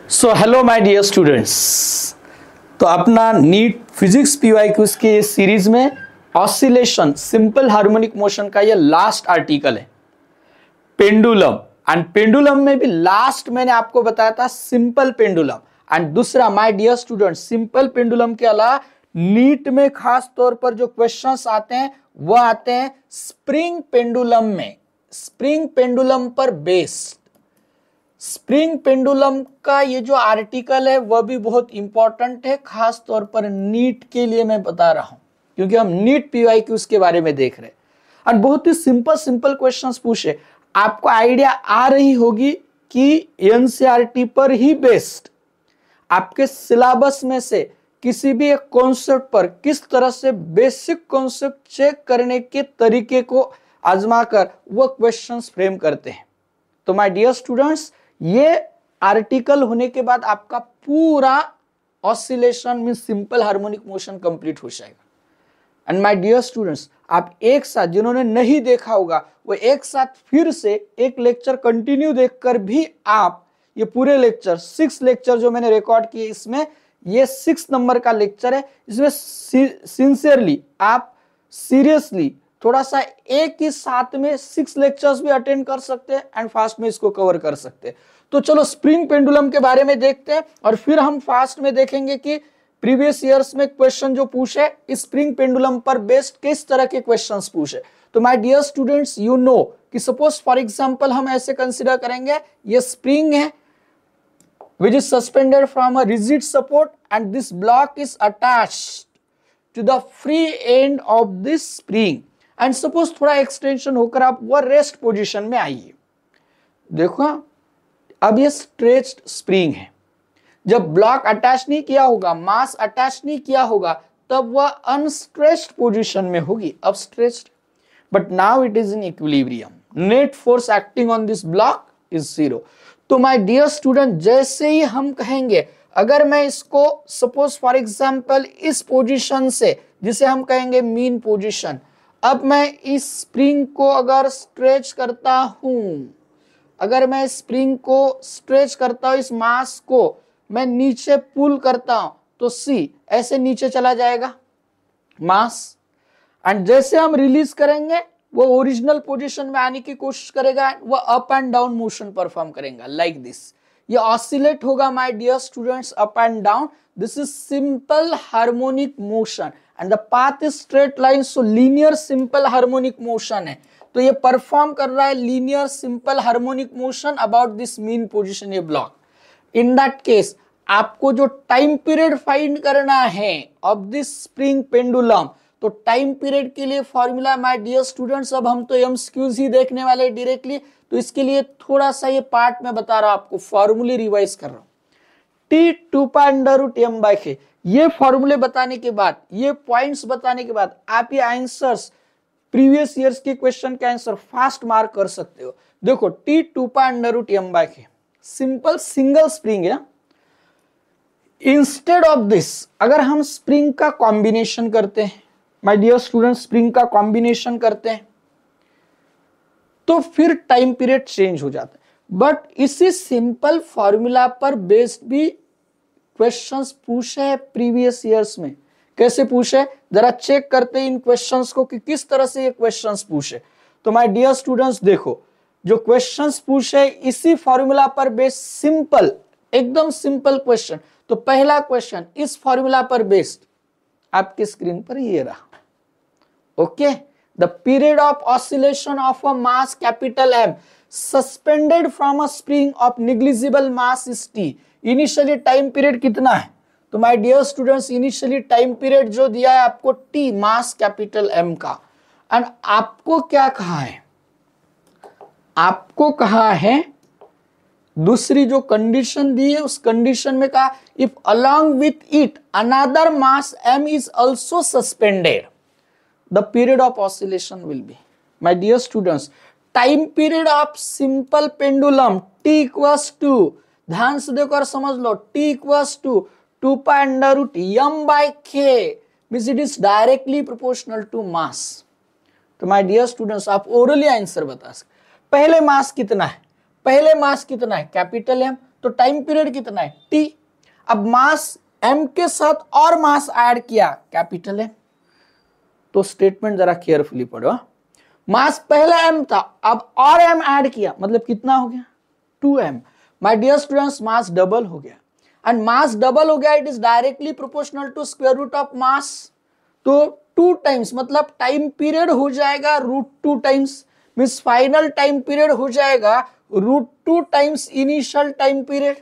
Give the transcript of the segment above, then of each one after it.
So hello my dear students. तो अपना NEET physics PYQs के सीरीज में ऑसिलेशन सिंपल हार्मोनिक मोशन का ये लास्ट आर्टिकल है पेंडुलम। एंड पेंडुलम में भी लास्ट मैंने आपको बताया था सिंपल पेंडुलम। एंड दूसरा my dear student, simple pendulum के अलावा नीट में खास तौर पर जो क्वेश्चंस आते हैं वो आते हैं स्प्रिंग पेंडुलम में, स्प्रिंग पेंडुलम पर बेस्ड। स्प्रिंग पेंडुलम का ये जो आर्टिकल है वह भी बहुत इंपॉर्टेंट है, खास तौर पर नीट के लिए मैं बता रहा हूं क्योंकि हम नीट पीवाईक्यूज के बारे में देख रहे हैं। और बहुत ही सिंपल सिंपल क्वेश्चंस पूछे, आपको आइडिया आ रही होगी कि एनसीईआरटी पर ही बेस्ड आपके सिलेबस में से किसी भी एक कॉन्सेप्ट पर किस तरह से बेसिक कॉन्सेप्ट चेक करने के तरीके को आजमाकर वो क्वेश्चंस फ्रेम करते हैं। तो माय डियर स्टूडेंट्स, ये आर्टिकल होने के बाद आपका पूरा oscillation mean simple harmonic motion complete हो जाएगा। एंड माय डियर स्टूडेंट्स, आप एक साथ जिन्होंने नहीं देखा होगा वो एक साथ फिर से एक लेक्चर कंटिन्यू देखकर भी आप ये पूरे लेक्चर 6 लेक्चर जो मैंने रिकॉर्ड किए, इसमें ये 6 नंबर का लेक्चर है। इसमें सिंसियरली आप सीरियसली थोड़ा सा एक ही साथ में 6 लेक्चर्स भी अटेंड कर सकते हैं एंड फास्ट में इसको कवर कर सकते हैं। तो चलो स्प्रिंग पेंडुलम के बारे में देखते हैं और फिर हम फास्ट में देखेंगे कि प्रीवियस ईयर्स में क्वेश्चन जो पूछे इस स्प्रिंग पेंडुलम पर बेस्ड किस तरह के क्वेश्चंस पूछे। तो my dear students, you know कि सपोज फॉर एग्जांपल हम ऐसे कंसीडर करेंगे, ये स्प्रिंग है which is suspended from a rigid support and this block is attached to the free end of this spring and suppose थोड़ा extension होकर आप वो रेस्ट पोजीशन में आइए। देखो अब ये स्ट्रेच्ड स्प्रिंग है, जब ब्लॉक अटैच नहीं किया होगा, मास अटैच नहीं किया होगा, तब वह अनस्ट्रेच्ड पोजीशन में होगी, अब stretched. But now it is in equilibrium, net force acting on this block is 0। तो माय डियर स्टूडेंट, जैसे ही हम कहेंगे अगर मैं इसको सपोज फॉर एग्जांपल इस पोजीशन से, जिसे हम कहेंगे मीन पोजीशन, अब मैं इस स्प्रिंग को अगर स्ट्रेच करता हूं, अगर मैं स्प्रिंग को स्ट्रेच करता हूं, इस मास को मैं नीचे पुल करता हूं तो सी ऐसे नीचे चला जाएगा मास। एंड जैसे हम रिलीज करेंगे वो ओरिजिनल पोजीशन में आने की कोशिश करेगा, वो up and down motion perform करेगा लाइक दिस। ये ऑसिलेट होगा my dear students up and down. This is simple harmonic motion and the path is straight line, so linear simple harmonic motion है। तो ये परफॉर्म कर रहा है linear simple harmonic motion about this mean position, ये block. In that case आपको जो time period find करना है ऑफ दिस स्प्रिंग पेंडुलम, तो टाइम पीरियड के लिए फॉर्मूला माय डियर स्टूडेंट्स, अब हम तो एमसीक्यूज ही देखने वाले डायरेक्टली, तो इसके लिए थोड़ा सा ये पार्ट में बता रहा हूं आपको, फॉर्मूले रिवाइज कर रहा हूं। T2π√m/k, ये फॉर्मूले बताने के बाद, ये पॉइंट्स बताने के बाद आप ये आंसर्स प्रीवियस ईयर्स के क्वेश्चन के आंसर फास्ट मार्क कर सकते हो। देखो T2π√m/k सिंपल सिंगल स्प्रिंग है। इंस्टेड ऑफ दिस अगर हम स्प्रिंग का कॉम्बिनेशन करते हैं माय डियर स्टूडेंट, स्प्रिंग का कॉम्बिनेशन करते हैं तो फिर टाइम पीरियड चेंज हो जाता है। बट इसी सिंपल फॉर्मूला पर बेस्ड भी क्वेश्चंस पूछे हैं प्रीवियस ईयर्स में। कैसे पूछे, जरा चेक करते हैं इन क्वेश्चंस को कि किस तरह से ये क्वेश्चंस पूछे। तो माय डियर स्टूडेंट्स देखो, जो क्वेश्चंस पूछे इसी फॉर्मूला पर बेस्ड सिंपल, एकदम सिंपल क्वेश्चन। तो पहला क्वेश्चन इस फॉर्मूला पर बेस्ड आपकी स्क्रीन पर ये रहा। Okay, the period of oscillation of a mass capital M suspended from a spring of negligible mass is T। Initially time period कितना है? तो my dear students, initially time period जो दिया है आपको T, मास कैपिटल M का। And आपको क्या कहा है, आपको कहा है दूसरी जो कंडीशन दी है उस कंडीशन में कहा if along with it another mass M is also suspended the period of oscillation will be, my dear students, time period of simple pendulum T equals to, ध्यान से देखो और समझ लो, T equals to 2π√m/k means it is directly proportional to mass। तो my dear students, आप orally answer बता सकते। पहले मास कितना है, पहले मास कितना है कैपिटल M, तो टाइम पीरियड कितना है t। अब मास m के साथ और मास ऐड किया कैपिटल M। तो स्टेटमेंट जरा केयरफुली पढ़ो। मास पहले m था, अब और m ऐड किया, मतलब कितना हो गया 2m। My dear students, mass double हो गया, एंड मास डबल हो गया, it is directly proportional to square root of mass. तो 2 टाइम्स मतलब टाइम पीरियड हो जाएगा √2 times, means final time period हो जाएगा √2 times initial time period.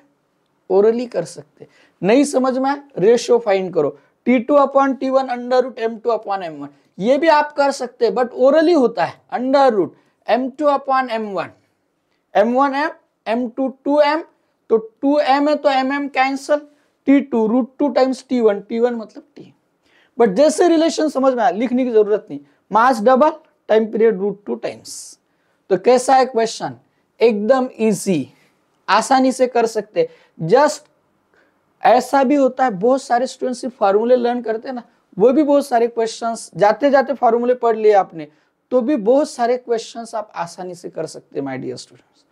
Orally कर सकते, नहीं समझ में रेशियो फाइंड करो, T2/T1 √M2/M1, ये भी आप कर सकते हैं, बट ओरली होता है √M2/M1, M1 M, M2 2M, तो 2M है तो MM cancel, T2 √2 times T1, T1 मतलब T। बट जैसे रिलेशन समझ में आया, लिखने की जरूरत नहीं, mass double, time period √2 times. तो कैसा है क्वेश्चन, एकदम इजी, आसानी से कर सकते। जस्ट ऐसा भी होता है, बहुत सारे स्टूडेंट सिर्फ फार्मूले लर्न करते हैं ना, वो भी बहुत सारे क्वेश्चंस जाते जाते फार्मूले पढ़ लिए आपने, तो भी बहुत सारे क्वेश्चंस आप आसानी से कर सकते हैं माय डियर स्टूडेंट्स।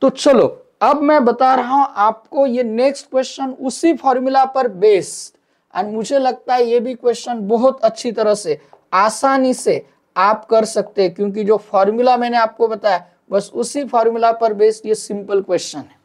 तो चलो अब मैं बता रहा हूं आपको ये नेक्स्ट क्वेश्चन उसी फॉर्मूला पर बेस्ड, एंड मुझे लगता है ये भी क्वेश्चन बहुत अच्छी तरह से आसानी से आप कर सकते हैं, क्योंकि जो फॉर्मूला मैंने आपको बताया बस उसी फॉर्मूला पर बेस्ड ये सिंपल क्वेश्चन है।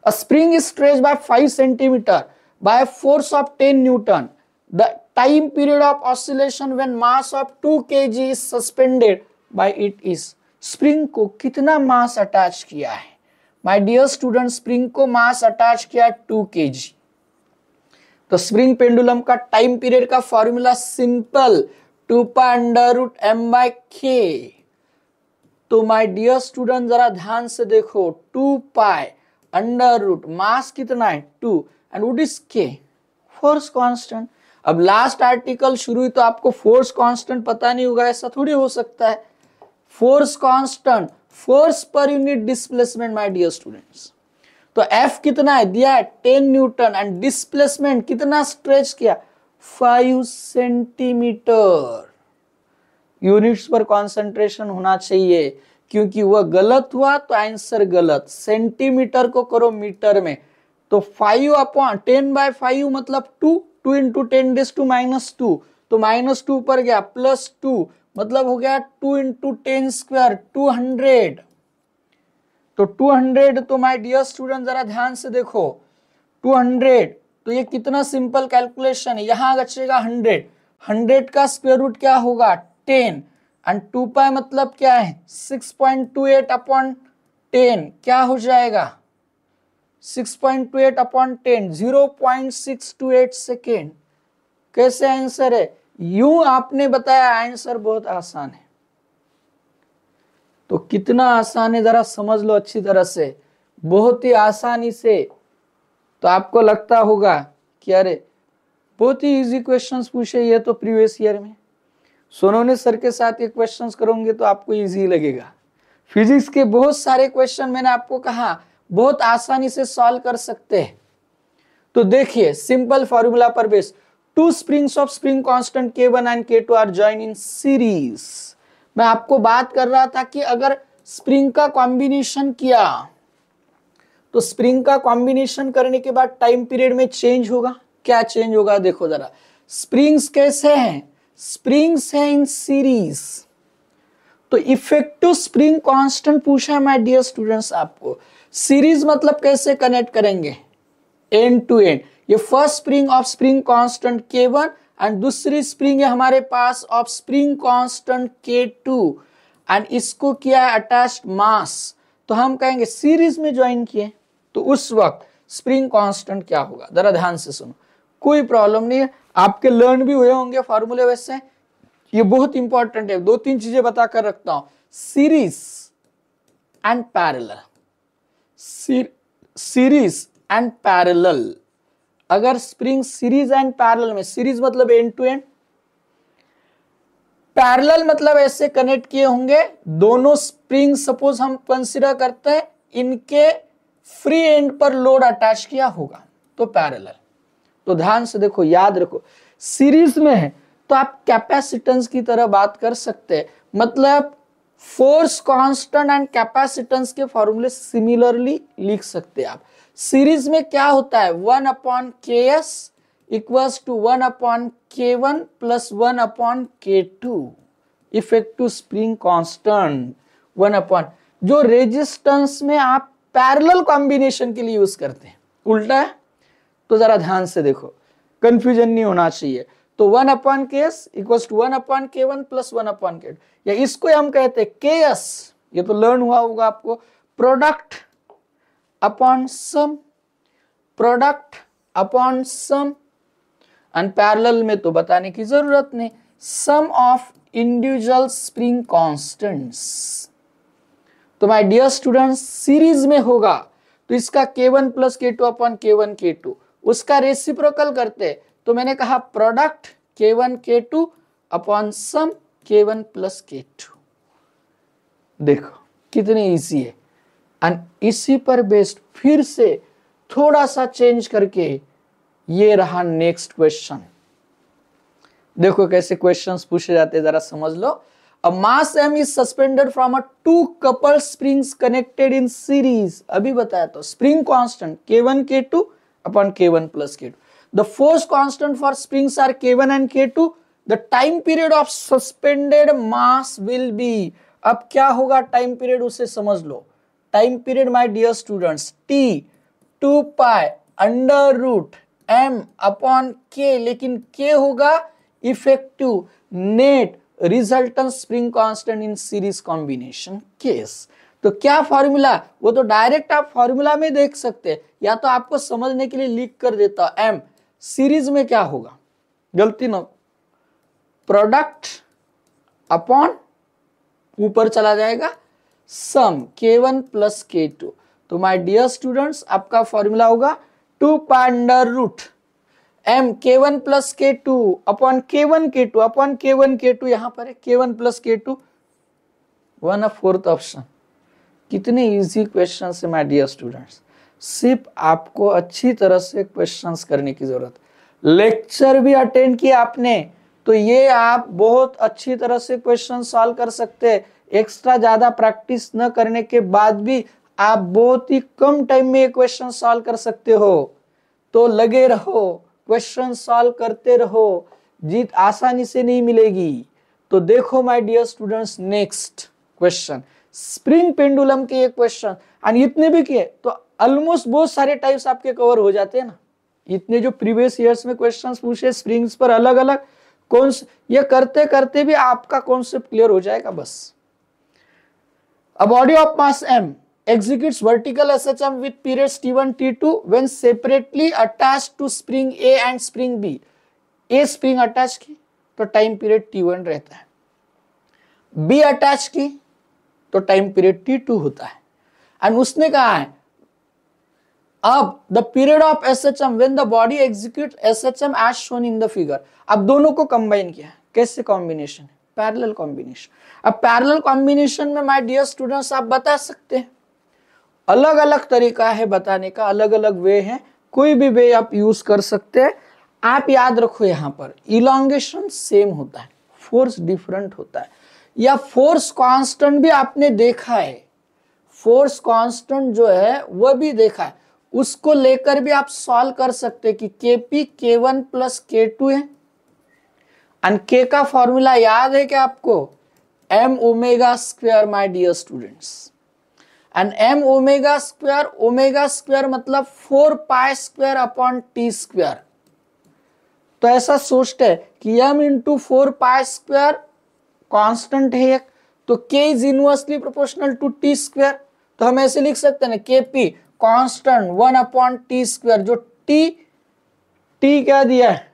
A spring is stretched by 5 centimeter by a force of 10 Newton. The time period of oscillation when mass of 2 kg is suspended by it is. Spring को कितना मास अटैच किया है? My dear student, spring को मास attach किया 2 kg। तो spring pendulum का time period का formula simple, 2π√m/k। तो माय डियर स्टूडेंट जरा ध्यान से देखो, 2π √ मास कितना है 2 and what is k, force constant. अब लास्ट आर्टिकल शुरू हुई तो आपको फोर्स कांस्टेंट पता नहीं होगा, ऐसा थोड़ी हो सकता है। Force constant, force per unit displacement my dear students. तो F कितना है दिया है 10 न्यूटन, एंड डिस्प्लेसमेंट कितना स्ट्रेच किया 5 सेंटीमीटर। यूनिट्स पर कंसंट्रेशन होना चाहिए, क्योंकि वह गलत हुआ तो आंसर गलत। सेंटीमीटर को करो मीटर में, तो 5/10/5 मतलब 2 × 10⁻², तो -2 ऊपर गया +2 मतलब हो गया 2 × 10², 200। तो 200, तो माय डियर स्टूडेंट जरा ध्यान से देखो 200, तो ये कितना सिंपल कैलकुलेशन है, यहां बचेगा 100, 100 का स्क्वायर रूट क्या होगा 10, एंड 2π मतलब क्या है 6.28/10, क्या हो जाएगा 6.28/10, 0.628 सेकेंड। कैसे आंसर है, यूं आपने बताया, आंसर बहुत आसान है। तो कितना आसान है जरा समझ लो अच्छी तरह से, बहुत ही आसानी से। तो आपको लगता होगा कि अरे बहुत ही इजी क्वेश्चंस पूछे, ये तो प्रीवियस ईयर में। सोनोने सर के साथ ये क्वेश्चंस करोगे तो आपको इजी लगेगा। फिजिक्स के बहुत सारे क्वेश्चन मैंने आपको कहा बहुत आसानी से सॉल्व कर सकते हैं। तो देखिए सिंपल फॉर्मूला पर based, 2 springs of spring constant K1 and K2 are joined in series। मैं आपको बात कर रहा था कि अगर स्प्रिंग का कॉम्बिनेशन किया तो स्प्रिंग का कॉम्बिनेशन करने के बाद टाइम पीरियड में चेंज होगा। क्या चेंज होगा देखो जरा, स्प्रिंग्स कैसे हैं, स्प्रिंग्स हैं इन सीरीज। तो इफेक्टिव स्प्रिंग कांस्टेंट पूछा है माय डियर स्टूडेंट्स आपको। सीरीज मतलब कैसे कनेक्ट करेंगे, एंड टू एंड। ये first spring of spring constant K1 and दूसरी स्प्रिंग है हमारे पास of spring constant K2, and इसको किया है अटैच्ड मास, तो हम कहेंगे सीरीज में ज्वाइन किए। तो उस वक्त स्प्रिंग कांस्टेंट क्या होगा, जरा ध्यान से सुनो, कोई प्रॉब्लम नहीं है, आपके लर्न भी हुए होंगे फॉर्मूले। वैसे ये बहुत इंपॉर्टेंट है, 2-3 चीजें बता कर रखता हूं, series and parallel. Series and parallel, अगर स्प्रिंग सीरीज एंड पैरेलल में, सीरीज मतलब एंड टू एंड, पैरेलल मतलब ऐसे कनेक्ट किए होंगे दोनों स्प्रिंग, सपोज हम कंसीडर करते हैं इनके फ्री एंड पर लोड अटैच किया होगा, तो पैरेलल। तो ध्यान से देखो, याद रखो, सीरीज में है तो आप कैपेसिटेंस की तरह बात कर सकते हैं, मतलब फोर्स कांस्टेंट एंड कैपेसिटेंस के फॉर्मूले सिमिलरली लिख सकते हैं आप। सीरीज में क्या होता है, 1/ks equals to 1/k1 plus 1/k2 effective spring constant 1/, जो रेजिस्टेंस में आप पैरेलल कॉम्बिनेशन के लिए यूज करते हैं। उल्टा है तो जरा ध्यान से देखो, कंफ्यूजन नहीं होना चाहिए। तो 1/ks equals to 1/k1 plus 1/k2, या इसको हम कहते हैं ks, ये तो लर्न हुआ होगा आपको, product upon sum, product upon sum, and parallel में तो बताने की जरूरत नहीं, sum of individual spring constants. तो माय डियर स्टूडेंट्स, सीरीज में होगा तो इसका k1 plus k2 upon k1 k2, उसका रेसिप्रोकल करते तो मैंने कहा प्रोडक्ट k1 k2 अपॉन सम k1 प्लस k2। देखो कितनी इजी है। एंड इसी पर बेस्ड फिर से थोड़ा सा चेंज करके ये रहा नेक्स्ट क्वेश्चन। देखो कैसे क्वेश्चंस पूछे जाते हैं, जरा समझ लो। A mass m is suspended from a two coupled springs connected in series. अभी बताया तो spring constant k1 k2 upon k1 plus k2. The force constant for springs are k1 and k2. The time period of suspended mass will be, अब क्या होगा time period उसे समझ लो। Time period my dear students t 2 pi under root m upon k, लेकिन k होगा effective net resultant spring constant in series combination case. तो क्या फॉर्मूला, वो तो डायरेक्ट आप फॉर्मूला में देख सकते हैं, या तो आपको समझने के लिए लिख कर देता हूं। m सीरीज में क्या होगा, गलती न, प्रोडक्ट अपॉन ऊपर चला जाएगा सम k1 प्लस k2। तो माय डियर स्टूडेंट्स आपका फॉर्मूला होगा 2 pi under root m k1 plus k2 upon k1 k2 upon k1 k2, यहां पर है k1 प्लस k2, 1/4 ऑप्शन। कितने इजी क्वेश्चन है माय डियर स्टूडेंट्स, सिर्फ आपको अच्छी तरह से क्वेश्चंस करने की जरूरत। लेक्चर भी अटेंड किया आपने तो ये आप बहुत अच्छी तरह से क्वेश्चन सॉल्व कर सकते हैं। एक्स्ट्रा ज्यादा प्रैक्टिस न करने के बाद भी आप बहुत ही कम टाइम में ये क्वेश्चन सॉल्व कर सकते हो। तो लगे रहो, क्वेश्चन सॉल्व करते रहो, जीत आसानी से नहीं मिलेगी। तो देखो my dear students, next question spring pendulum के ये क्वेश्चन, और इतने भी किए तो ऑलमोस्ट बहुत सारे टाइप्स आपके कवर हो जाते हैं ना। इतने जो प्रीवियस ईयर्स में क्वेश्चंस पूछे स्प्रिंग्स पर अलग अलग, कौन ये करते करते भी आपका कॉन्सेप्ट क्लियर हो जाएगा बस। A body of mass m executes vertical SHM with periods T1, T2 when separately attached to spring A and spring B. A spring attach की तो टाइम पीरियड T1 रहता है, B अटैच की तो time period T2 होता है। And उसने कहा है अब the period of SHM when the body executes SHM as shown in the figure। अब दोनों को कंबाइन किया, कैसे कॉम्बिनेशन है, पैरेलल कॉम्बिनेशन। अब पैरेलल कॉम्बिनेशन में माय डियर स्टूडेंट्स आप बता सकते हैं, अलग अलग तरीका है बताने का, अलग अलग वे है, कोई भी वे आप यूज कर सकते हैं। आप याद रखो यहां पर इलॉन्गेशन सेम होता है, फोर्स डिफरेंट होता है, या फोर्स कांस्टेंट भी आपने देखा है, फोर्स कांस्टेंट जो है वह भी देखा है, उसको लेकर भी आप सॉल्व कर सकते हैं कि Kp K1 प्लस K2 है। एंड K का फॉर्मूला याद है क्या आपको, m omega square my dear students. And m omega square मतलब 4 pi square upon T square. तो ऐसा सोचते हैं कि m into 4 pi square constant है एक, तो k is inversely proportional to T square. तो हम ऐसे लिख सकते हैं ना Kp constant 1 upon T square, जो t क्या दिया है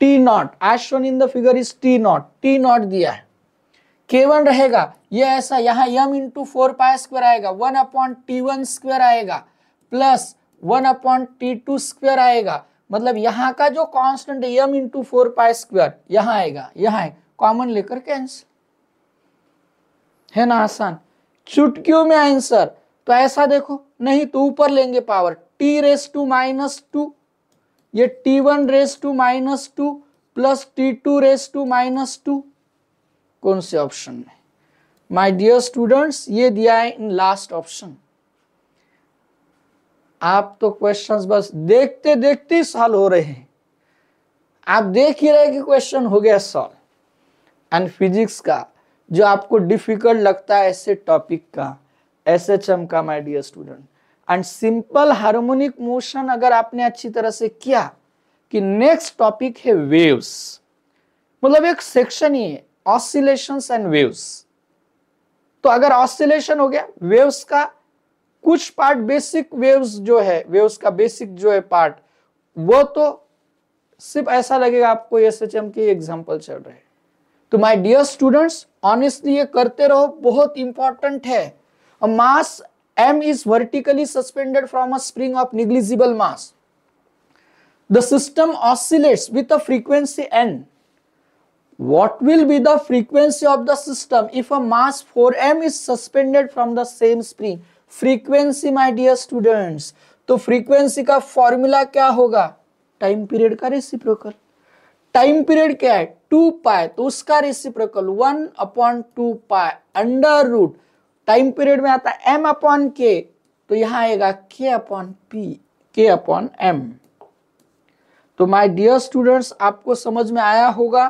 T not, as shown in the figure is T not दिया है। K1 रहेगा ये ऐसा, यहाँ m इंटू 4 पाई स्क्वायर आएगा, 1 अपॉन T1 स्क्वायर आएगा प्लस 1 अपॉन T2 स्क्वायर आएगा। मतलब यहाँ का जो कांस्टेंट है m इंटू 4 पाई स्क्वायर यहाँ आएगा, यहाँ कॉमन लेकर कैंसिल, है ना आसान, चुटकियों में आंसर। तो ऐसा देखो, नहीं तो ऊपर लेंगे पावर t रेस टू -2, ये T1 raise to -2 plus T2 raise to -2, कौन से ऑप्शन में, माय डियर स्टूडेंट्स, ये दिया है इन लास्ट ऑप्शन। आप तो क्वेश्चंस बस देखते देखते सॉल्व हो रहे हैं, आप देख ही रहे कि क्वेश्चन हो गया सॉल्व। एंड फिजिक्स का जो आपको डिफिकल्ट लगता है ऐसे टॉपिक का, एसएचएम का my dear student, and simple harmonic motion अगर आपने अच्छी तरह से किया कि नेक्स्ट टॉपिक है वेव्स, मतलब एक सेक्शन ही है ऑसिलेशंस एंड वेव्स। तो अगर ऑसिलेशन हो गया, वेव्स का कुछ पार्ट बेसिक वेव्स जो है, वेव्स का बेसिक जो है पार्ट, वो तो सिर्फ ऐसा लगेगा आपको एसएचएम के एग्जांपल चल रहे हैं। तो माय डियर स्टूडेंट्स, ऑनेस्टली ये करते रहो, बहुत इंपॉर्टेंट है। अ मास m is vertically suspended from a spring of negligible mass. The system oscillates with a frequency n. What will be the frequency of the system if a mass 4m is suspended from the same spring? Frequency my dear students, तो frequency का formula क्या होगा? Time period का reciprocal. Time period क्या है? 2 pi, तो उसका reciprocal 1/2 pi under root, time period में आता है m/k, तो यहां आएगा k/p, k/m। तो माय डियर स्टूडेंट्स, आपको समझ में आया होगा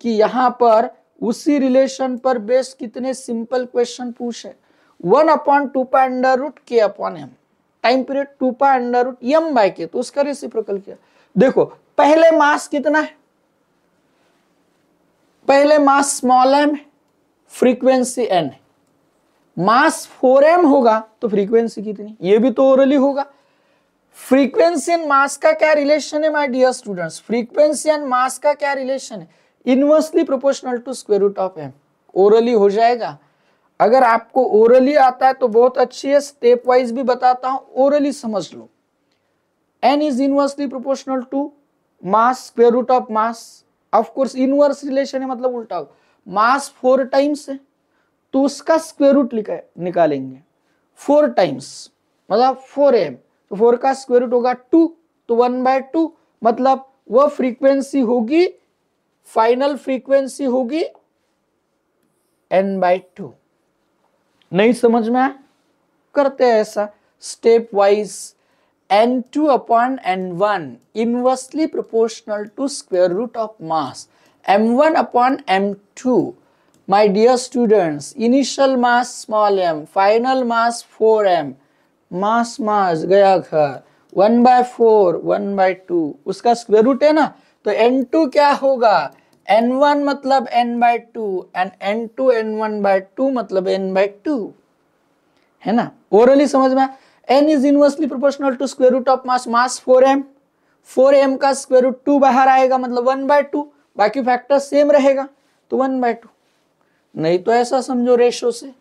कि यहां पर उसी रिलेशन पर बेस्ड कितने सिंपल क्वेश्चन पूछे। 1/2 pi under root k/m, time period 2 pi under root m/k, तो उसका रेसिप्रोकल क्या? देखो पहले मास कितना है? पहले mass small m, frequency n है। मास 4m होगा तो फ्रीक्वेंसी कितनी? ये भी तो ओरली होगा। फ्रीक्वेंसी एंड मास का क्या रिलेशन है my dear students? Frequency and mass का क्या रिलेशन है? Inversely proportional to square root of m। Orally हो जाएगा। अगर आपको ओरली आता है तो बहुत अच्छी है, स्टेप वाइज भी बताता हूं, ओरली समझ लो। n is inversely proportional to mass square root of mass. Of course inverse relation है, मतलब उल्टा हो। मास 4 टाइम्स है तो उसका स्क्वायर रूट निकालेंगे 4 टाइम्स, मतलब 4m, तो 4 का स्क्वायर रूट होगा 2, तो 1/2, मतलब वह फ्रीक्वेंसी होगी, फाइनल फ्रीक्वेंसी होगी n/2। नहीं समझ में आया? करते हैं ऐसा step wise. n2/n1 inversely proportional to square root of mass m1/m2। My dear students, initial mass small m, final mass 4m, मास गया घर 1/4, 1/2, उसका स्क्वायर रूट है ना, तो n2 क्या होगा? n1 मतलब n/2 एंड n2 n1/2 मतलब n/2, है ना? ओरली समझ में? n is inversely proportional to square root of mass, mass 4m, 4m का स्क्वायर रूट 2 बाहर आएगा, मतलब 1/2, बाकी फैक्टर सेम रहेगा तो 1/2। नहीं तो ऐसा समझो रेशो से,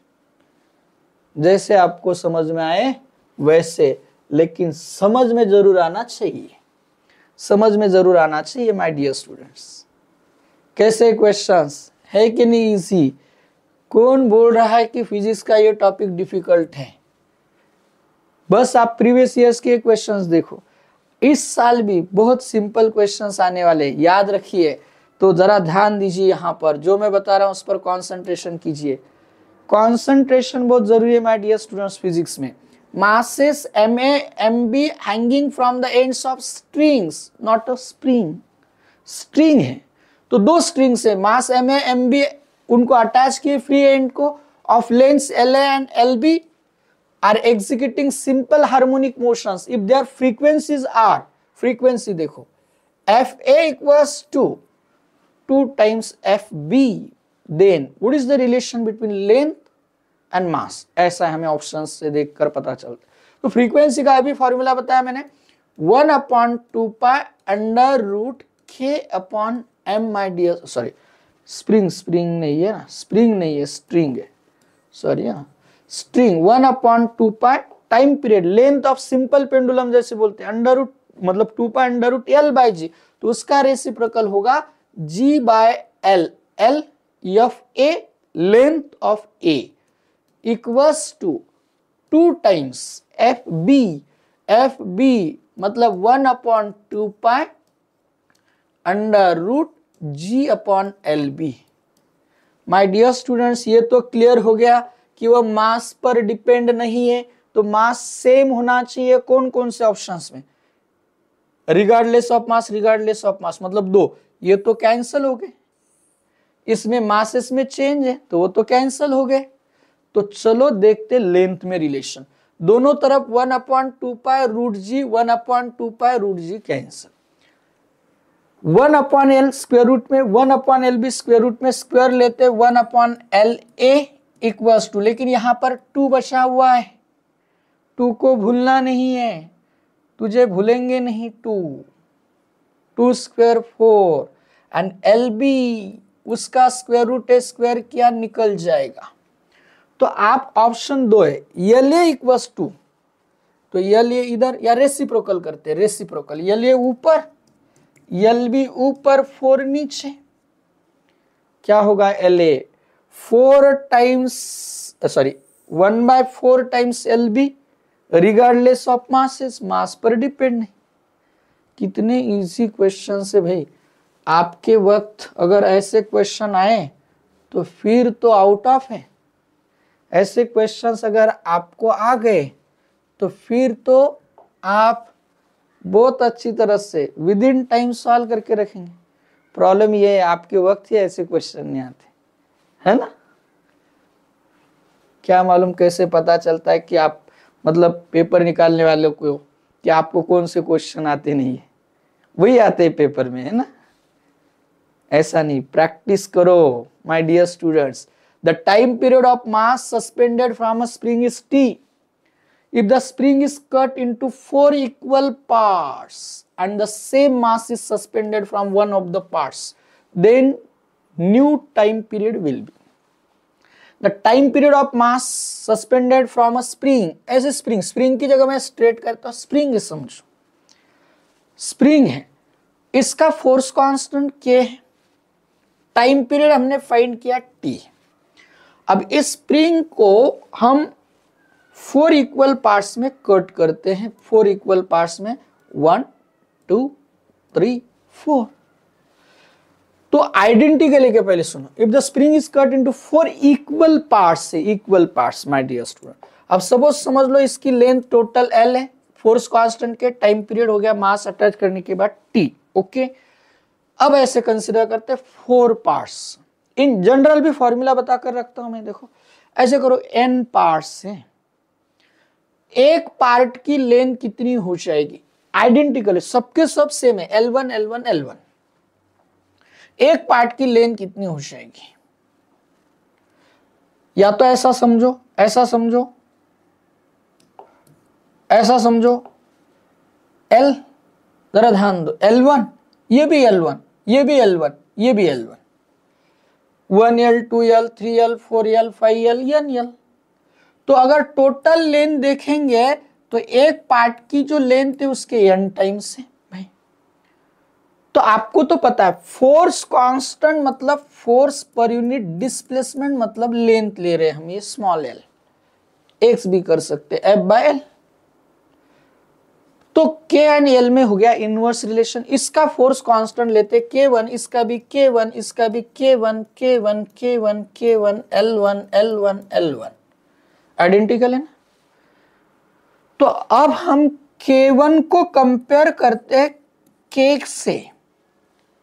जैसे आपको समझ में आए वैसे, लेकिन समझ में जरूर आना चाहिए, समझ में जरूर आना चाहिए माय डियर स्टूडेंट्स। कैसे क्वेश्चंस है कि नहीं इजी? कौन बोल रहा है कि फिजिक्स का ये टॉपिक डिफिकल्ट है? बस आप प्रीवियस ईयर्स के क्वेश्चंस देखो, इस साल भी बहुत सिंपल क्वेश्चंस आने वाले, याद रखिए। तो जरा ध्यान दीजिए, यहां पर जो मैं बता रहा हूं उस पर कंसंट्रेशन कीजिए। कंसंट्रेशन बहुत जरूरी है माय डियर स्टूडेंट्स फिजिक्स में। masses ma mb hanging from the ends of strings, not a spring. String है तो 2 स्ट्रिंग्स है, मास ma mb, उनको अटैच किए फ्री एंड को, of lengths la and lb are executing simple harmonic motions if their frequencies are, frequency देखो, fa equals to 2 times fb, then what is the relation between length and mass? ऐसा हमें options से देखकर पता चलता है। तो फ्रीक्वेंसी का अभी फॉर्मूला बताया मैंने, 1/2 pi under root k/m my dear, sorry spring नहीं है ना, स्प्रिंग नहीं है, स्ट्रिंग है, सॉरी हाँ, string 1/2 pi, time period, length of simple pendulum जैसे बोलते हैं, अंडर रूट मतलब 2 पाई अंडर रूट l/g, तो उसका रेसिप्रोकल होगा g/l, l f a, length of a equals to 2 times fb, fb मतलब 1/2 pi under root g/lb। My dear students, ये तो क्लियर हो गया कि वह मास पर डिपेंड नहीं है, तो मास सेम होना चाहिए कौन कौन से ऑप्शंस में, regardless of mass, regardless of mass, मतलब दो, ये तो कैंसिल हो गए। इसमें मासेस में चेंज है तो वो तो कैंसिल हो गए। तो चलो देखते लेंथ में रिलेशन, दोनों तरफ 1/2π√g 1/2π√g cancel, 1/L square root में 1/LB स्क्वायर रूट में स्क्वायर लेते 1/LA इक्वल्स टू, लेकिन यहां पर 2 बचा हुआ है, 2 को भूलना नहीं है, तुझे भूलेंगे नहीं, 2 स्क्वायर 4 एंड LB उसका स्क्वायर रूट है, स्क्वायर किया निकल जाएगा। तो आप ऑप्शन 2 है LA इक्वल्स टू, तो LA इधर या रेसिप्रोकल करते, रेसिप्रोकल, LA ऊपर LB ऊपर 4 नीचे, क्या होगा LA 4 times 1/4 times LB regardless of masses, mass पर डिपेंड नहीं। कितने इजी क्वेश्चन है भाई, आपके वक्त अगर ऐसे क्वेश्चन आए तो फिर तो आउट ऑफ है, ऐसे क्वेश्चंस अगर आपको आ गए तो फिर तो आप बहुत अच्छी तरह से विद इन टाइम सॉल्व करके रखेंगे। प्रॉब्लम ये है आपके वक्त ही ऐसे क्वेश्चन नहीं आते, है ना। क्या मालूम कैसे पता चलता है कि आप मतलब पेपर निकालने वालों को कि आपको कौन से क्वेश्चन आते नहीं है, वही आते हैं पेपर में, है ना। ऐसा नहीं, प्रैक्टिस करो my dear students. The time period of mass suspended from a spring is T. If the spring is cut into 4 equal parts and the same mass is suspended from one of the parts, then new time period will be. The time period of mass suspended from a spring, ऐसे spring की जगह मैं straight करता हूं, spring है समझो, spring है, इसका फोर्स कांस्टेंट K है, टाइम पीरियड हमने फाइंड किया T। अब इस स्प्रिंग को हम 4 इक्वल पार्ट्स में कट करते हैं, 4 इक्वल पार्ट्स में 1 2 3 4। तो आइडेंटिकली के पहले सुनो, if the spring is cut into 4 equal parts से, equal parts my dear student. अब सपोज समझ लो इसकी लेंथ टोटल L है, फोर्स कांस्टेंट के, टाइम पीरियड हो गया मास अटैच करने के बाद T, ओके। अब ऐसे कंसीडर करते 4 पार्ट्स, इन जनरल भी फॉर्मूला बताकर रखता हूं मैं, देखो ऐसे करो, n पार्ट्स हैं, एक पार्ट की लेंथ कितनी हो जाएगी, आइडेंटिकल है, सबके सब सेम है, L1 L1 L1, एक पार्ट की लेंथ कितनी हो जाएगी, या तो ऐसा समझो, ऐसा समझो, ऐसा समझो, L, जरा ध्यान दो, L1, ये भी L1, ये भी L1, ये भी L1, 1L 2L 3L 4L 5L NL। तो अगर टोटल लेंथ देखेंगे तो एक पार्ट की जो लेंथ है उसके n टाइम्स है भाई। तो आपको तो पता है फोर्स कांस्टेंट मतलब फोर्स पर यूनिट डिस्प्लेसमेंट मतलब लेंथ ले रहे हैं हम, ये स्मॉल l, x भी कर सकते F/L। तो K एंड L में हो गया इनवर्स रिलेशन, इसका फोर्स कांस्टेंट लेते K1, इसका भी K1, इसका भी K1 K1 K1 K1 L1 L1 L1, identical है ना। तो अब हम K1 को कंपेयर करते हैं K से,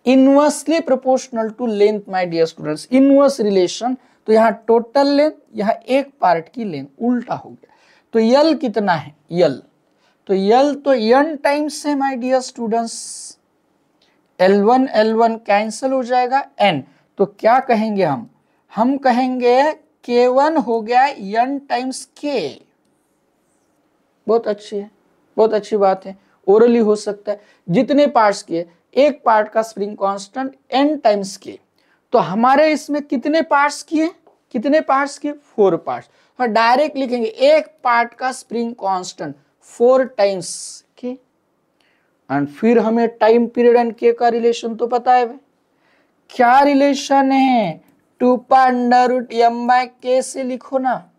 inversely proportional to length my dear students, inverse relation. तो यहां टोटल लेंथ, यहां एक पार्ट की लेंथ, उल्टा हो गया। तो L कितना है L, तो L तो n टाइम्स है my dear students, L1 L1 cancel हो जाएगा n, तो क्या कहेंगे हम कहेंगे K1 हो गया n टाइम्स K। बहुत अच्छी है, बहुत अच्छी बात है, ओरली हो सकता है। जितने पार्ट्स के, एक पार्ट का spring constant n times K, तो हमारे इसमें कितने पार्ट्स किए, कितने पार्ट्स के 4 पार्ट्स, और डायरेक्ट लिखेंगे एक पार्ट का spring constant 4 times K। And फिर हमें टाइम पीरियड एंड K का रिलेशन तो पता है, क्या रिलेशन है, 2π√m/K से लिखो ना,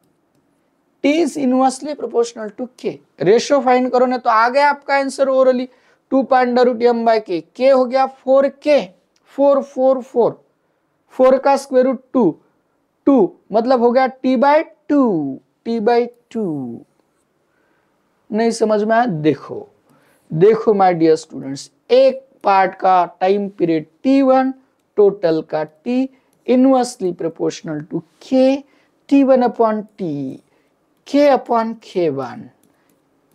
T is inversely proportional to K, ratio find करो ना, तो आ गया आपका आंसर ओरली 2π√m/K, K हो गया 4K, 4 4 4, 4 का स्क्वायर रूट 2, 2 मतलब हो गया t/2 नहीं समझ में आया? देखो माय डियर स्टूडेंट्स, एक पार्ट का टाइम पीरियड t1, टोटल का t inversely proportional to k, t1 upon t, k upon k1,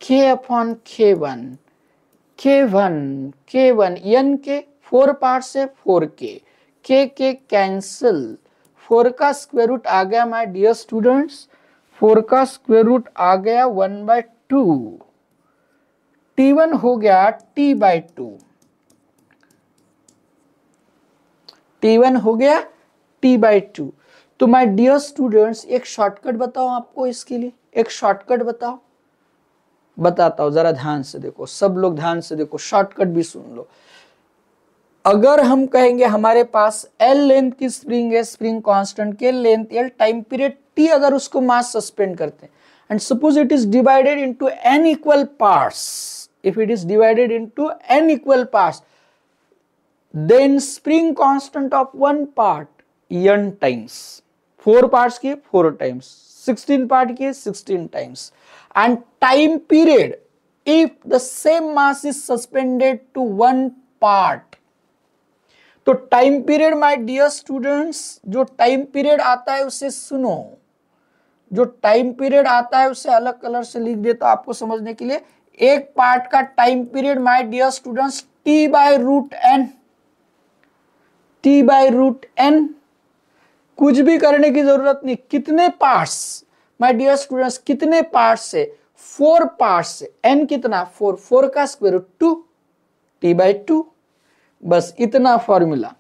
k upon k1, k1 n के 4 पार्ट से 4k, k कैंसिल, 4 का स्क्वायर रूट आ गया माय डियर स्टूडेंट्स, 4 का square root आ गया 1/2, t1 हो गया t/2, t1 हो गया t/2। तो माय डियर स्टूडेंट्स एक शॉर्टकट बताओ आपको, इसके लिए एक शॉर्टकट बताओ, बताता हूं, जरा ध्यान से देखो, सब लोग ध्यान से देखो, शॉर्टकट भी सुन लो। अगर हम कहेंगे हमारे पास L लेंथ की स्प्रिंग है, स्प्रिंग कांस्टेंट के length L, time period T, अगर उसको मास सस्पेंड करते हैं and suppose it is divided into n equal parts, if it is divided into n equal parts, then spring constant of one part n times, 4 parts के 4 times, 16 part के 16 times, and time period if the same mass is suspended to one part। तो time period my dear students, जो time period आता है उसे सुनो, जो time period आता है उसे अलग कलर से लिख देता हूं आपको समझने के लिए। एक पार्ट का time period my dear students t/√n, t/√n, कुछ भी करने की जरूरत नहीं। कितने पार्ट्स माय डियर स्टूडेंट्स, कितने पार्ट्स से? 4 पार्ट्स से, n कितना? 4, 4 का स्क्वायर रूट 2, t/2। बस इतना फॉर्मूला,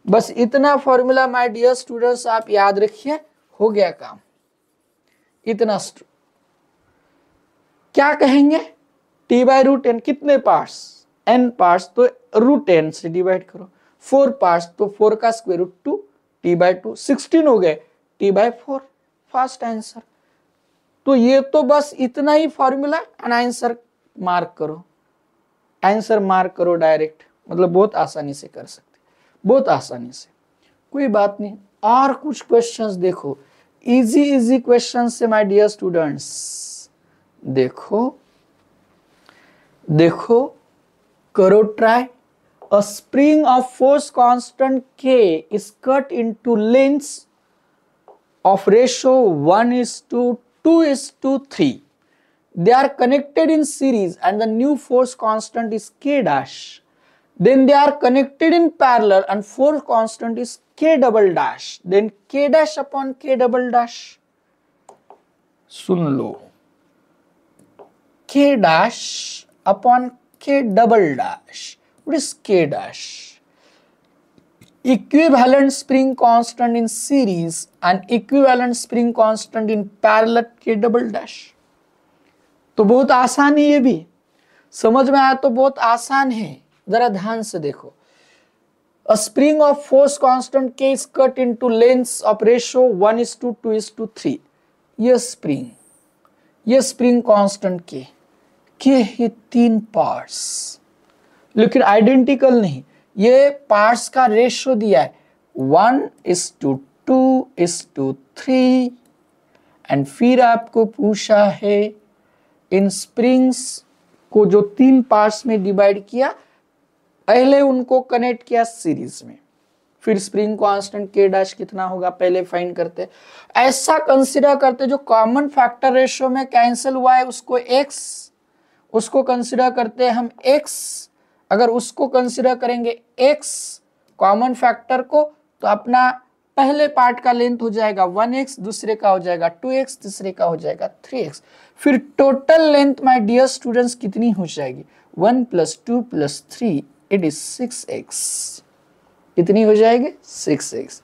बस इतना फॉर्मूला माय डियर स्टूडेंट्स आप याद रखिए, हो गया काम। इतना क्या कहेंगे? t/√n, कितने पार्ट्स? n पार्ट्स, तो √n से डिवाइड करो। 4 पार्ट्स तो 4 का स्क्वायर रूट 2, t/2, 16 हो गए, t/4, फास्ट आंसर। तो ये तो बस इतना ही फॉर्मूला, एंड आंसर मार्क करो, आंसर मार्क करो डायरेक्ट, मतलब बहुत आसानी से कर सकते, बहुत आसानी से, कोई बात नहीं। और कुछ क्वेश्चंस देखो, इजी क्वेश्चंस से माय डियर स्टूडेंट्स, देखो करो try. A spring of force constant K is cut into lengths of ratio 1:2:3. They are connected in series and the new force constant is K dash. Then they are connected in parallel and force constant is K double dash. Then K dash upon K double dash. Soon low, K dash upon K double dash. What is K dash? Equivalent spring constant in series and equivalent spring constant in parallel K double dash. तो बहुत आसान है, ये भी समझ में आया तो बहुत आसान है, जरा ध्यान से देखो। A spring of force constant K is cut into lengths of ratio 1:2:3. ये स्प्रिंग कांस्टेंट K है 3 पार्ट्स, लेकिन आइडेंटिकल नहीं, ये पार्ट्स का रेशियो दिया है 1:2:3, एंड फिर आपको पूछा है इन स्प्रिंग्स को जो 3 पार्ट्स में डिवाइड किया, पहले उनको कनेक्ट किया सीरीज में, फिर स्प्रिंग कांस्टेंट K डैश कितना होगा पहले फाइंड करते, ऐसा कंसीडर करते जो कॉमन फैक्टर रेशियो में कैंसिल हुआ है उसको x, उसको कंसीडर करते हैं हम x, अगर उसको कंसीडर करेंगे x कॉमन फैक्टर को, तो अपना पहले पार्ट का लेंथ हो जाएगा 1x, दूसरे का हो जाएगा 2x, तीसरे का हो जाएगा 3x, फिर total length my dear students कितनी हो जाएगी? 1 + 2 + 3 इट इज 6x, कितनी हो जाएगी? 6x।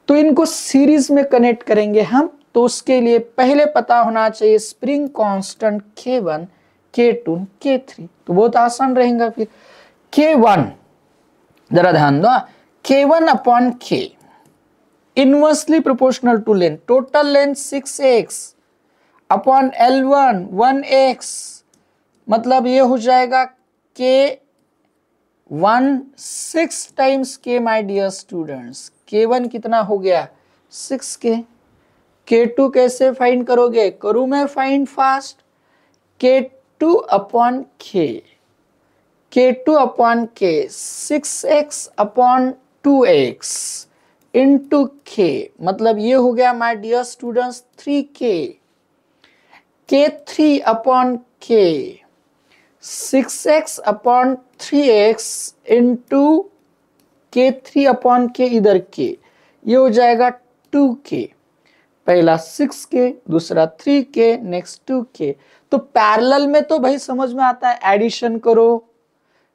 तो इनको सीरीज में कनेक्ट करेंगे हम, तो उसके लिए पहले पता होना चाहिए spring constant K1, K2, K3, तो बहुत आसान रहेगा। फिर K1, जरा ध्यान दो, K1 upon K inversely proportional to length, total length 6x upon L1 1x, मतलब ये हो जाएगा K1 6 times K my dear students, K1 कितना हो गया? 6K, K2 कैसे फाइंड करोगे? करूं मैं find fast? K2 upon K, K2 upon K 6x upon 2x into K, मतलब ये हो गया my dear students 3K, K3 upon K 6x upon 3x into K3 upon K, इधर K, ये हो जाएगा 2K, पहला 6K दूसरा 3K नेक्स्ट 2K। तो पैरेलल में तो भाई समझ में आता है, एडिशन करो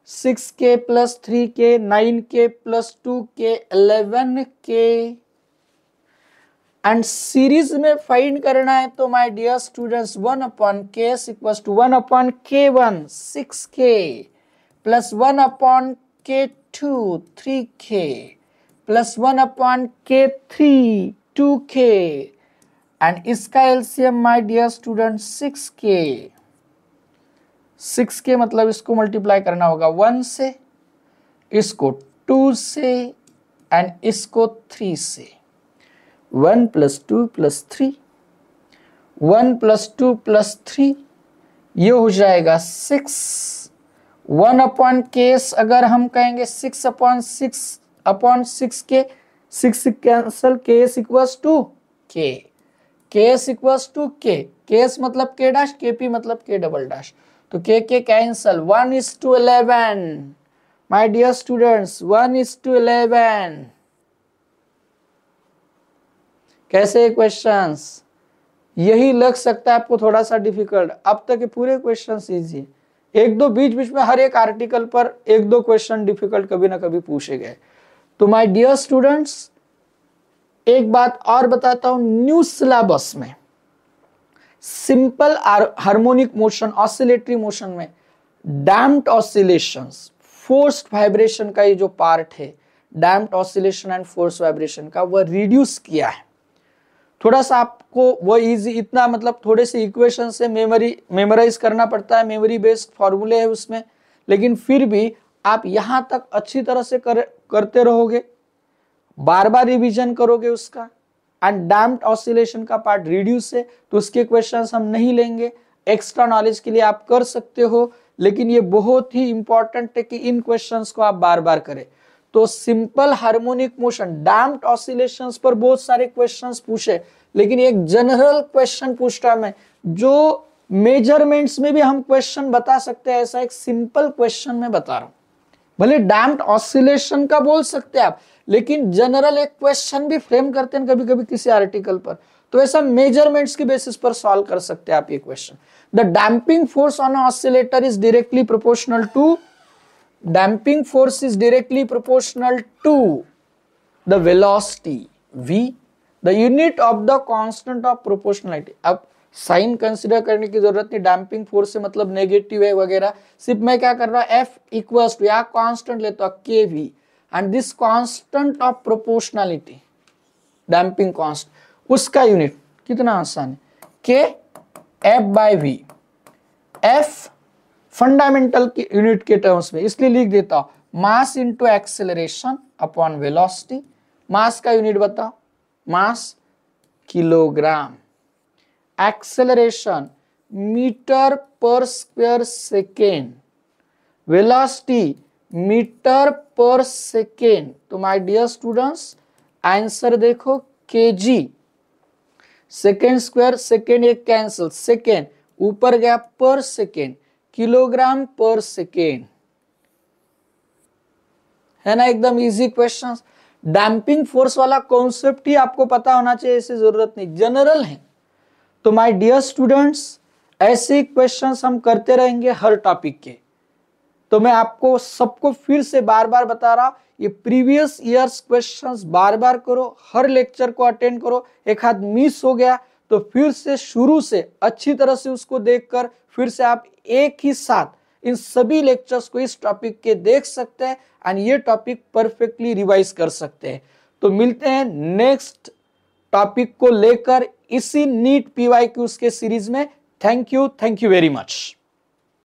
6K plus 3K 9K plus 2K 11K, and series में फाइंड करना है तो my dear students 1 upon K equals to 1 upon K1 6K plus 1 upon K2 3K plus 1 upon K3 2K, and इसका LCM my dear student 6K, 6K मतलब इसको multiply करना होगा 1 से, इसको 2 से एंड इसको 3 से। 1 प्लस 2 प्लस 3, 1 प्लस 2 प्लस 3, ये हो जाएगा 6। 1 अपॉन केस अगर हम कहेंगे 6 upon 6K, 6 cancel, K's equals to K, K's equals to K, K's मतलब K डैश, KP मतलब K डबल डैश, तो K cancel, 1:11 my dear students, 1:11। कैसे क्वेश्चंस? यही लग सकता है आपको थोड़ा सा डिफिकल्ट, अब तक के पूरे क्वेश्चंस इजी है, एक दो बीच बीच में हर एक आर्टिकल पर एक दो क्वेश्चन डिफिकल्ट कभी ना कभी पूछे गए। तो माय डियर स्टूडेंट्स एक बात और बताता हूं, न्यू सिलेबस में simple harmonic motion oscillatory motion में डैम्प्ड ऑसिलेशंस, फोर्स्ड वाइब्रेशन का ये जो पार्ट है damped oscillation and forced vibration का, वह रिड्यूस किया है। थोड़ा सा आपको वो इजी, इतना मतलब थोड़े से इक्वेशन से मेमोराइज करना पड़ता है, मेमोरी बेस्ड फॉर्मूले है उसमें, लेकिन फिर भी आप यहां तक अच्छी तरह से करते रहोगे, बार बार रिवीजन करोगे उसका, एंड डैम्प्ड ऑसिलेशन का पार्ट रिड्यूस है तो उसके क्वेश्चंस हम नहीं लेंगे, एक्स्ट्रा नॉलेज के लिए आप कर सकते हो, लेकिन ये बहुत ही इंपॉर्टेंट है कि इन क्वेश्चंस को आप बार बार करें। तो simple harmonic motion damped oscillations पर बहुत सारे क्वेश्चंस पूछे, लेकिन एक जनरल क्वेश्चन पूछता है मैं, जो मेजरमेंट्स में भी हम क्वेश्चन बता सकते हैं, ऐसा एक सिंपल क्वेश्चन मैं बता रहा हूं। भले डैम्प्ड ऑसिलेशन का बोल सकते हैं आप, लेकिन जनरल एक क्वेश्चन भी फ्रेम करते हैं कभी कभी किसी आर्टिकल पर, तो ऐसा मेजरमेंट्स के बेसिस पर सॉल्व कर सकते हैं आप ये question. The damping force on oscillator is directly proportional to, damping force is directly proportional to the velocity v, the unit of the constant of proportionality। अब साइन कंसिडर करने की जरूरत नहीं, डैम्पिंग फोर्स से मतलब नेगेटिव है वगैरह, सिर्फ मैं क्या कर रहा हूं, F इक्वल्स टू या कांस्टेंट लेता हूं kV, and this constant of proportionality damping constant, उसका यूनिट कितना आसान है, K F/V, F फंडामेंटल की यूनिट के टर्म्स में, इसलिए लिख देता हूं mass into acceleration upon velocity. Mass का यूनिट बताओ, mass kilogram, acceleration metre per square second, velocity metre per second. तो माय डियर स्टूडेंट्स आंसर देखो केजी, सेकेंड स्क्वायर, सेकेंड एक कैंसिल, सेकेंड ऊपर गया पर सेकेंड, किलोग्राम पर सेकेंड, है ना, एकदम इजी क्वेश्चन। डैम्पिंग फोर्स वाला कॉन्सेप्ट ही आपको पता होना चाहिए, ऐसी जरूरत नहीं, जनरल है। तो माय डियर स्टूडेंट्स ऐसे क्वेश्चंस हम करते रहेंगे हर टॉपिक के, तो मैं आपको सबको फिर से बार बार बता रहा, ये प्रीवियस ईयर्स क्वेश्चंस बार बार करो, हर लेक्चर को अटेंड करो, एक हाथ मिस हो गया तो फिर से शुरू से अच्छी तरह से उसको देखकर फिर से आप एक ही साथ इन सभी लेक्चर्स को इस टॉपिक के देख सकते हैं एंड ये टॉपिक परफेक्टली रिवाइज कर सकते हैं। तो मिलते हैं नेक्स्ट टॉपिक को लेकर इसी नीट PYQs के सीरीज में। Thank you very much.